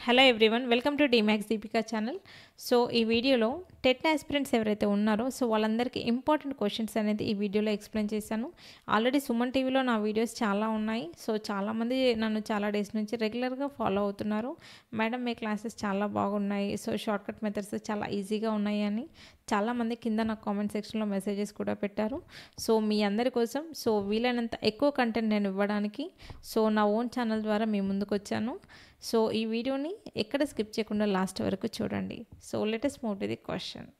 Hello everyone, welcome to డీమ్యాక్స్ Deepika channel. So ఈ వీడియోలో టెట్ ఆస్పిరెంట్స్ ఎవరైతే ఉన్నారో సో వాళ్ళందరికీ ఇంపార్టెంట్ క్వశ్చన్స్ అనేది ఈ వీడియోలో ఎక్స్ప్లెయిన్ చేశాను. ఆల్రెడీ సుమన్ టీవీలో నా వీడియోస్ చాలా ఉన్నాయి. సో చాలామంది నన్ను చాలా డేస్ నుంచి రెగ్యులర్గా ఫాలో అవుతున్నారు. మేడం మీ క్లాసెస్ చాలా బాగున్నాయి, సో షార్ట్కట్ మెథడ్స్ చాలా ఈజీగా ఉన్నాయి అని చాలామంది కింద నాకు కామెంట్ సెక్షన్లో మెసేజెస్ కూడా పెట్టారు. సో మీ అందరి కోసం సో వీలైనంత ఎక్కువ కంటెంట్ నేను ఇవ్వడానికి సో నా ఓన్ ఛానల్ ద్వారా మీ ముందుకు వచ్చాను. సో ఈ వీడియోని ఎక్కడ స్కిప్ చేయకుండా లాస్ట్ వరకు చూడండి. So let us move to the question.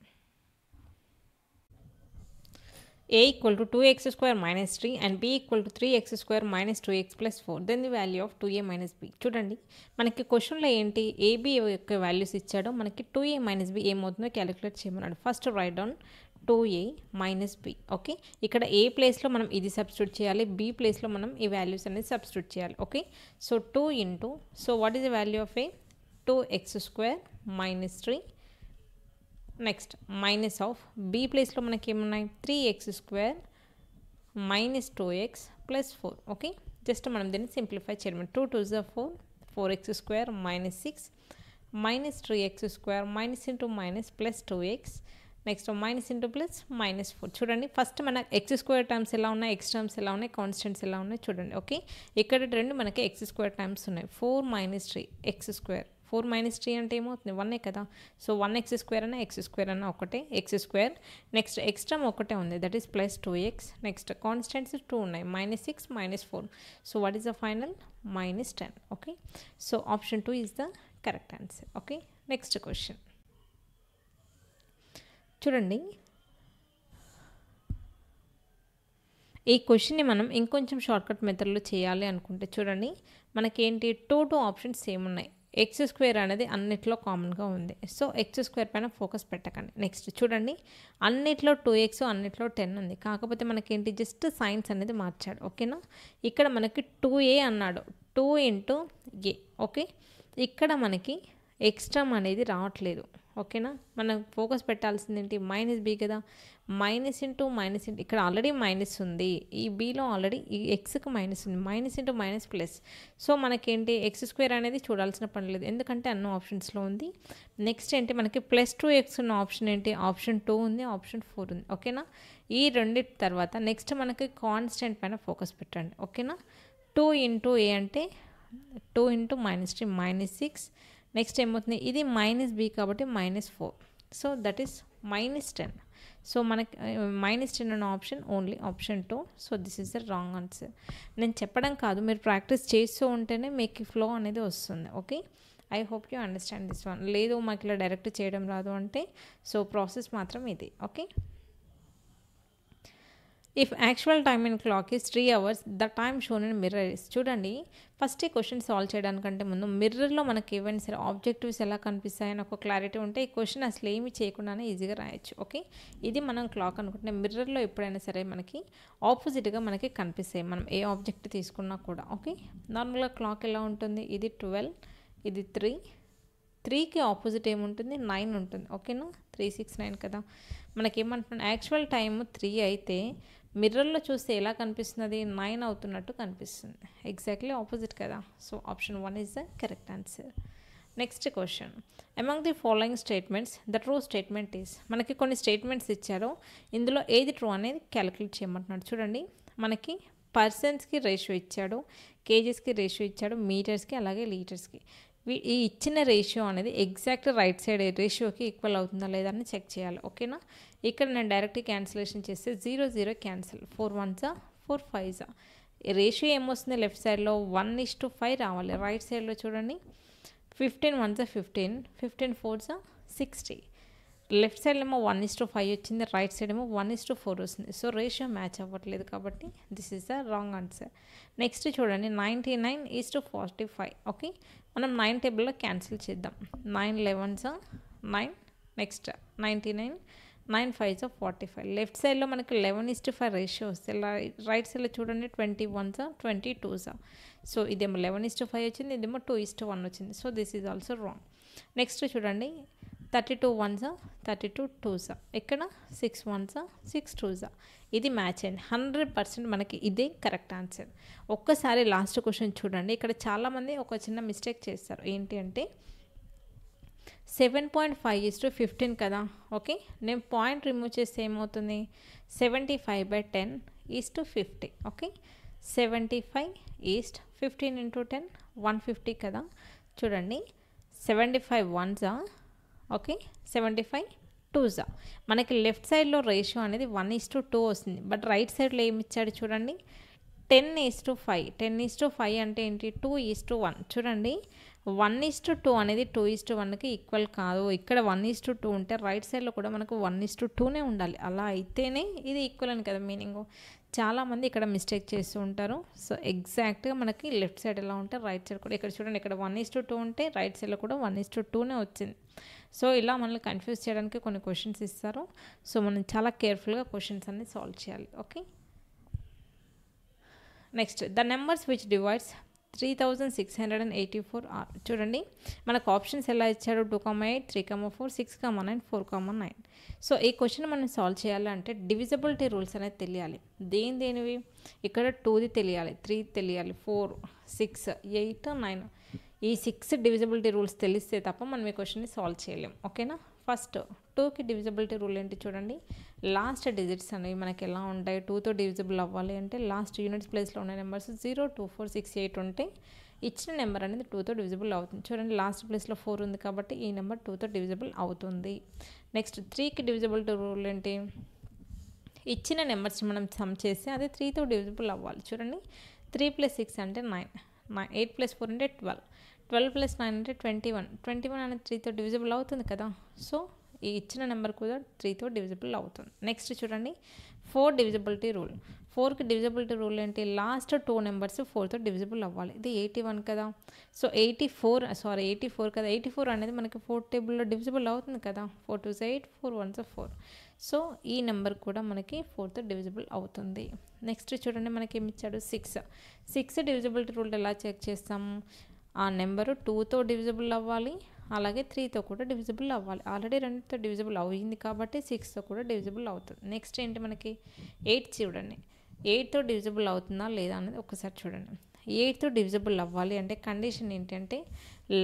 A equal to 2x square minus 3 and B equal to 3x square minus 2x plus 4. Then the value of 2a minus b. చూడండి మనకి క్వశ్చన్లో ఏంటి, AB యొక్క values ఇచ్చాడో మనకి 2a minus B ఏమవుతుందో calculate చేయమన్నాడు. First write down 2a minus B. Okay, ఇక్కడ ఏ ప్లేస్లో మనం ఇది సబ్స్టిట్యూట్ చేయాలి, బి ప్లేస్లో మనం ఈ వాల్యూస్ అనేది సబ్స్టిట్యూట్ చేయాలి. Okay, so 2 into so what is the value of A 2x square minus 3 next minus of B ప్లేస్లో మనకి ఏమున్నాయి 3x square minus 2x plus 4. Okay, just మనం దీన్ని సింప్లిఫై చేయడం. 2 2 is 4, 4x square minus 6 minus 3x square minus into minus plus 2x next minus into plus minus 4. చూడండి first మన X square terms ఎలా ఉన్నాయి, ఎక్స్ టర్మ్స్ ఎలా ఉన్నాయి, constants ఎలా ఉన్నాయి చూడండి. ఓకే, ఇక్కడ రెండు మనకి ఎక్స్ స్క్వేర్ టర్మ్స్ ఉన్నాయి. 4 మైనస్ 3 ఎక్స్ స్క్వేర్, 4 మైనస్ 3 అంటే ఏమవుతుంది 1 కదా. సో 1x స్క్వేర్ అన్న ఎక్స్ స్క్వేర్ అన్న ఒకటే X square. Next X term ఒకటే ఉంది, that is plus 2x. Next constants 2 ఉన్నాయి, minus 6 minus 4. So what is the final minus 10. Okay, so option 2 is the correct answer. Okay, next question చూడండి. ఈ క్వశ్చన్ని మనం ఇంకొంచెం షార్ట్కట్ మెథడ్లో చేయాలి అనుకుంటే చూడండి మనకేంటి 2 ఆప్షన్స్ సేమ్ ఉన్నాయి. ఎక్స్ స్క్వేర్ అనేది అన్నిట్లో కామన్గా ఉంది. సో ఎక్స్ స్క్వేర్ పైన ఫోకస్ పెట్టకండి. నెక్స్ట్ చూడండి అన్నిట్లో 2x అన్నిట్లో 10 ఉంది, కాకపోతే మనకేంటి జస్ట్ సైన్స్ అనేది మార్చాడు. ఓకేనా, ఇక్కడ మనకి 2a అన్నాడు, 2 ఇంటూ ఏ. ఓకే, ఇక్కడ మనకి ఎక్స్ టర్మ్ అనేది రావట్లేదు. ఓకేనా, మనం ఫోకస్ పెట్టాల్సింది ఏంటి మైనస్ బి కదా. మైనస్ ఇంటూ మైనస్ ఇంటూ ఇక్కడ ఆల్రెడీ మైనస్ ఉంది, ఈ బీలో ఆల్రెడీ ఈ ఎక్స్కి మైనస్ ఉంది, minus into minus plus. So మనకేంటి ఎక్స్ స్క్వేర్ అనేది చూడాల్సిన పని లేదు, ఎందుకంటే అన్ని ఆప్షన్స్లో ఉంది. నెక్స్ట్ ఏంటి మనకి ప్లస్ 2x ఉన్న ఆప్షన్ ఏంటి, ఆప్షన్ 2 ఉంది, ఆప్షన్ 4 ఉంది. ఓకేనా, ఈ రెండింటి తర్వాత నెక్స్ట్ మనకి కాన్స్టెంట్ పైన ఫోకస్ పెట్టండి. ఓకేనా, 2 ఇంటూ ఏ అంటే 2 ఇంటూ మైనస్ 3 మైనస్ 6. నెక్స్ట్ ఏమవుతుంది ఇది మైనస్ బి కాబట్టి minus 4. So that is minus 10. So మనకి మైనస్ 10 ఉన్న option only option 2. So this is the wrong answer. నేను చెప్పడం కాదు, మీరు ప్రాక్టీస్ చేస్తూ ఉంటేనే మీకు ఫ్లో అనేది వస్తుంది. Okay, I hope you understand this one. లేదు మాకు ఇలా డైరెక్ట్ చేయడం రాదు అంటే సో ప్రాసెస్ మాత్రం ఇది. Okay, if actual time in clock is 3 hours, the time shown in mirror is. చూడండి ఫస్ట్ ఈ క్వశ్చన్ సాల్వ్ చేయడానికంటే ముందు మిర్రర్లో మనకి ఏవైనా సరే ఆబ్జెక్టివ్స్ ఎలా కనిపిస్తాయని ఒక క్లారిటీ ఉంటే ఈ క్వశ్చన్ అసలు ఏమి చేయకుండానే ఈజీగా రాయొచ్చు. ఓకే, ఇది మనం క్లాక్ అనుకుంటే మిర్రర్లో ఎప్పుడైనా సరే మనకి ఆపోజిట్గా మనకి కనిపిస్తాయి మనం ఏ ఆబ్జెక్ట్ తీసుకున్నా కూడా. ఓకే, నార్మల్గా క్లాక్ ఎలా ఉంటుంది, ఇది 12, ఇది 3, 3కి ఆపోజిట్ ఏముంటుంది 9 ఉంటుంది. ఓకేనా, 3 6 9 కదా. మనకేమంటున్నాం యాక్చువల్ టైం 3 అయితే మిర్రర్లో చూస్తే ఎలా కనిపిస్తుంది 9 అవుతున్నట్టు కనిపిస్తుంది. ఎగ్జాక్ట్లీ ఆపోజిట్ కదా. So option 1 is the correct answer. Next question, among the following statements the true statement is. మనకి కొన్ని స్టేట్మెంట్స్ ఇచ్చారో ఇందులో ఏది ట్రూ అనేది క్యాలిక్యులేట్ చేయమంటున్నాడు. చూడండి మనకి పర్సన్స్కి రేషియో ఇచ్చాడు, కేజెస్కి రేషియో ఇచ్చాడు, మీటర్స్కి అలాగే లీటర్స్కి. ఈ ఇచ్చిన రేషియో అనేది ఎగ్జాక్ట్ రైట్ సైడ్ రేషియోకి ఈక్వల్ అవుతుందా లేదా అని చెక్ చేయాలి. ఓకేనా, ఇక్కడ నేను డైరెక్ట్ క్యాన్సిలేషన్ చేస్తే 0 0 క్యాన్సిల్, 4 1s 4 5s. రేషియో ఏమొస్తుంది లెఫ్ట్ సైడ్లో 1:5 రావాలి. రైట్ సైడ్లో చూడండి 15 1s 15, 15 4s 60. లెఫ్ట్ సైడ్ ఏమో 1:5 వచ్చింది, రైట్ సైడ్ ఏమో 1:4 వస్తుంది. సో రేషియో మ్యాచ్ అవ్వట్లేదు కాబట్టి this is the wrong answer. Next చూడండి 99:45. ఓకే, మనం 9 టేబుల్లో క్యాన్సిల్ చేద్దాం. 9 11s 9, నెక్స్ట్ 99, 9 5s 45. లెఫ్ట్ సైడ్లో మనకి 11:5 రేషియో వస్తే రైట్ సైడ్లో చూడండి 21s 22s. సో ఇదేమో 11:5 వచ్చింది, ఇదేమో 2:1 వచ్చింది. So this is also wrong. Next చూడండి 32 వన్స్ 32 టూస్, ఇక్కడ 6 వన్స్ 6 టూస్. ఇది మ్యాచ్ అయింది. 100% మనకి ఇదే కరెక్ట్ ఆన్సర్. ఒక్కసారి లాస్ట్ క్వశ్చన్ చూడండి. ఇక్కడ చాలామంది ఒక చిన్న మిస్టేక్ చేస్తారు. ఏంటి అంటే 7.5:15 కదా. ఓకే, నేను పాయింట్ రిమూవ్ చేస్తే ఏమవుతుంది, 75/10:50. ఓకే, 75:15 × 10 150 కదా. చూడండి, 75 వన్సా, ఓకే, 75 టూసా. మనకి లెఫ్ట్ సైడ్లో రేషియో అనేది 1:2 వస్తుంది. బట్ రైట్ సైడ్లో ఏమి ఇచ్చాడు చూడండి, 10:5. 10:5 అంటే ఏంటి, 2:1. చూడండి, 1:2 అనేది 2:1కి ఈక్వల్ కాదు. ఇక్కడ 1:2 ఉంటే రైట్ సైడ్లో కూడా మనకు 1:2నే ఉండాలి. అలా అయితేనే ఇది ఈక్వల్ అని కదా మీనింగ్. చాలామంది ఇక్కడ మిస్టేక్ చేస్తూ ఉంటారు. సో ఎగ్జాక్ట్గా మనకి లెఫ్ట్ సైడ్ ఎలా ఉంటే రైట్ సైడ్ కూడా, ఇక్కడ చూడండి, ఇక్కడ 1:2 ఉంటే రైట్ సైడ్లో కూడా 1:2నే వచ్చింది. సో ఇలా మనల్ని కన్ఫ్యూజ్ చేయడానికి కొన్ని క్వశ్చన్స్ ఇస్తారు. సో మనం చాలా కేర్ఫుల్గా క్వశ్చన్స్ అన్ని సాల్వ్ చేయాలి. Okay, next the numbers which divides 3684 are. చూడండి, మనకు ఆప్షన్స్ ఎలా ఇచ్చాడు, 2,8, 3,4, 6,9, 4,9. సో ఈ క్వశ్చన్ మనం సాల్వ్ చేయాలంటే డివిజిబిలిటీ రూల్స్ అనేది తెలియాలి. దేనివి, ఇక్కడ 2ది తెలియాలి, 3 తెలియాలి, 4, 6, 8, 9. ఈ 6 డివిజిబిలిటీ రూల్స్ తెలిస్తే తప్ప మనం ఈ క్వశ్చన్ని సాల్వ్ చేయలేం. ఓకేనా. ఫస్ట్ 2కి డివిజిబిలిటీ రూల్ ఏంటి చూడండి, లాస్ట్ డిజిట్స్ అనేవి మనకి ఎలా ఉంటాయి, 2తో డివిజిబుల్ అవ్వాలి అంటే లాస్ట్ యూనిట్స్ ప్లేస్లో ఉన్న నెంబర్స్ 0, 2, 4, 6, 8 ఉంటే ఇచ్చిన నెంబర్ అనేది 2తో డివిజిబుల్ అవుతుంది. చూడండి, లాస్ట్ ప్లేస్లో 4 ఉంది కాబట్టి ఈ నెంబర్ 2తో డివిజిబుల్ అవుతుంది. నెక్స్ట్ 3కి డివిజిబిలిటీ రూల్ ఏంటి, ఇచ్చిన నెంబర్స్ మనం సమ్ చేస్తే అది 3తో డివిజిబుల్ అవ్వాలి. చూడండి, 3 + 6 అంటే 9, 8 + 4 అంటే 12, 12 + 9 అంటే 21, 21 అనేది 3తో డివిజిబుల్ అవుతుంది కదా. సో ఈ ఇచ్చిన నెంబర్ కూడా 3తో డివిజిబుల్ అవుతుంది. నెక్స్ట్ చూడండి, 4 డివిజిబిలిటీ రూల్. 4కి డివిజిబిలిటీ రూల్ ఏంటి, లాస్ట్ 2 నెంబర్స్ 4తో డివిజిబుల్ అవ్వాలి. ఇది 81 కదా. సో 84 కదా. 84 అనేది మనకి 4 టేబుల్లో డివిజిబుల్ అవుతుంది కదా. 4 2s 8, 4 1s 4. సో ఈ నెంబర్ కూడా మనకి 4తో డివిజిబుల్ అవుతుంది. నెక్స్ట్ చూడండి, మనకి ఏమి ఇచ్చాడు, 6 డివిజిబిలిటీ రూల్ ఎలా చెక్ చేస్తాము, ఆ నెంబరు 2తో డివిజిబుల్ అవ్వాలి, అలాగే 3తో కూడా డివిజిబుల్ అవ్వాలి. ఆల్రెడీ 2తో డివిజిబుల్ అయ్యింది కాబట్టి 6తో కూడా డివిజిబుల్ అవుతుంది. నెక్స్ట్ ఏంటి, మనకి 8 చూడండి, 8తో డివిజిబుల్ అవుతుందా లేదా అనేది ఒకసారి చూడండి. 8తో డివిజిబుల్ అవ్వాలి అంటే కండిషన్ ఏంటంటే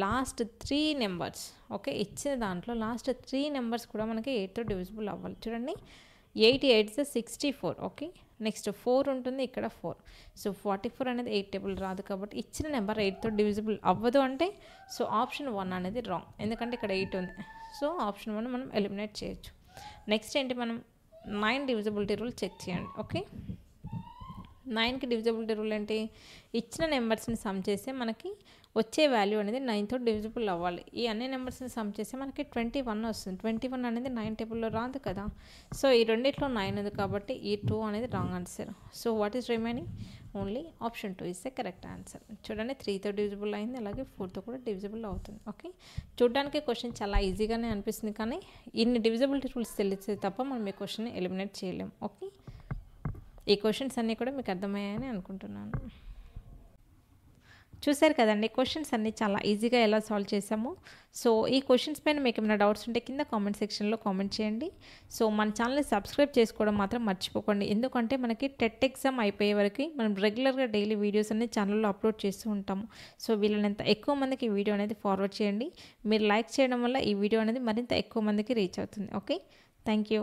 లాస్ట్ 3 నెంబర్స్, ఓకే, ఇచ్చిన దాంట్లో లాస్ట్ 3 నెంబర్స్ కూడా మనకి 8తో డివిజిబుల్ అవ్వాలి. చూడండి, 8 8s 64. ఓకే, నెక్స్ట్ 4 ఉంటుంది, ఇక్కడ 4. సో 44 అనేది 8 టేబుల్ రాదు కాబట్టి ఇచ్చిన నెంబర్ 8తో డివిజిబుల్ అవ్వదు అంటే సో ఆప్షన్ 1 అనేది రాంగ్, ఎందుకంటే ఇక్కడ 8 ఉంది. సో ఆప్షన్ 1 మనం ఎలిమినేట్ చేయొచ్చు. నెక్స్ట్ ఏంటి, మనం 9 డివిజిబిలిటీ రూల్ చెక్ చేయండి. ఓకే, 9కి డివిజిబిలిటీ రూల్ ఏంటి, ఇచ్చిన నెంబర్స్ని సమ్ చేస్తే మనకి వచ్చే వాల్యూ అనేది 9తో డివిజిబుల్ అవ్వాలి. ఈ అన్ని నెంబర్స్ని సమ్ చేస్తే మనకి 21 వస్తుంది. 21 అనేది 9 టేబుల్లో రాదు కదా. సో ఈ రెండిట్లో 9 ఉంది కాబట్టి ఈ 2 అనేది wrong answer. So what is remaining, only option 2 is the correct answer. చూడండి, 3తో డివిజిబుల్ అయింది, అలాగే 4తో కూడా డివిజిబుల్ అవుతుంది. ఓకే, చూడడానికి క్వశ్చన్ చాలా ఈజీగానే అనిపిస్తుంది, కానీ ఇన్ని డివిజిబిలిటీ రూల్స్ తెలిస్తే తప్ప మనం ఈ క్వశ్చన్ని ఎలిమినేట్ చేయలేం. ఓకే, ఈ క్వశ్చన్స్ అన్నీ కూడా మీకు అర్థమయ్యాయని అనుకుంటున్నాను. చూసారు కదండి, క్వశ్చన్స్ అన్నీ చాలా ఈజీగా ఎలా సాల్వ్ చేసాము. సో ఈ క్వశ్చన్స్ పైన మీకు ఏమైనా డౌట్స్ ఉంటే కింద కామెంట్ సెక్షన్లో కామెంట్ చేయండి. సో మన ఛానల్ని సబ్స్క్రైబ్ చేసుకోవడం మాత్రం మర్చిపోకండి, ఎందుకంటే మనకి టెట్ ఎగ్జామ్ అయిపోయే వరకు మనం రెగ్యులర్గా డైలీ వీడియోస్ అన్ని ఛానల్లో అప్లోడ్ చేస్తూ ఉంటాము. సో వీళ్ళనంత ఎక్కువ మందికి ఈ వీడియో అనేది ఫార్వర్డ్ చేయండి. మీరు లైక్ చేయడం వల్ల ఈ వీడియో అనేది మరింత ఎక్కువ మందికి రీచ్ అవుతుంది. Okay, thank you.